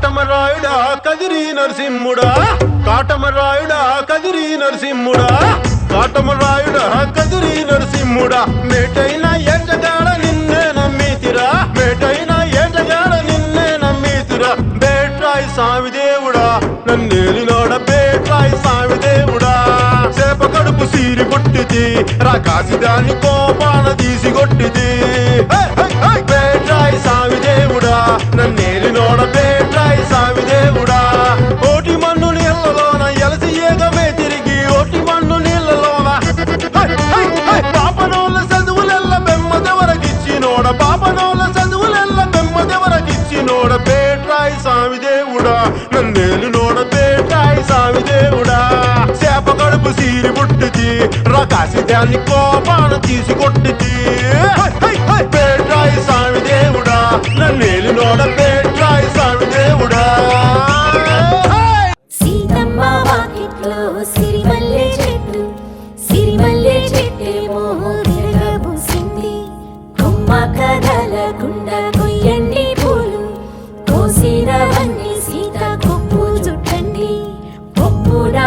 కాటమరాయుడా కదిరి నరసింహుడా కాటమరాయుడా కదిరి నరసింహుడా కాటమరాయుడా కదిరి నరసింహుడా మేటైన ఏటగాడ నిన్నే నమ్మితిరా మేటైన ఏటగాడ నిన్నే నమ్మితిరా బేట్రాయి స్వామి దేవుడా నన్నేలినోడ బేట్రాయి స్వామి దేవుడా చేప కడుపు సీరి కొట్టిది రాకాసి దాన్ని కోపాన తీసి కొట్టిది బేట్రాయి స్వామి దేవుడా నన్నేలినోడ బేట్రాయి స్వామి దేవుడా ఓటి మన్ను నీళ్ళలోన ఎలసి ఏగమే తిరిగి ఓటి మన్ను నీళ్ళలోన పాపనోళ్ళ చదువులెల్ల బెమ్మదెవరకిచ్చినోడ పాపనోళ్ళ చదువులెల్ల బెమ్మదెవరకిచ్చినోడ బేట్రాయి స్వామి దేవుడా నన్నేలినోడ బేట్రాయి స్వామి దేవుడా చేప కడుపు సీరి పుట్టిది రకాసి దాన్ని కోపాన తీసి కొట్టిది బేట్రాయి స్వామి దేవుడా నన్నేలినోడ బేట్రాయి స్వామి దేవుడా సీతమ్మ వాకిట్లో సిరిమల్లె చెట్టేమో తిరగబూసింది కొమ్మ కదలకుండా కొయ్యండి పూలు కోసినవన్నీ సీత కొప్పు చుట్టండి పప్పున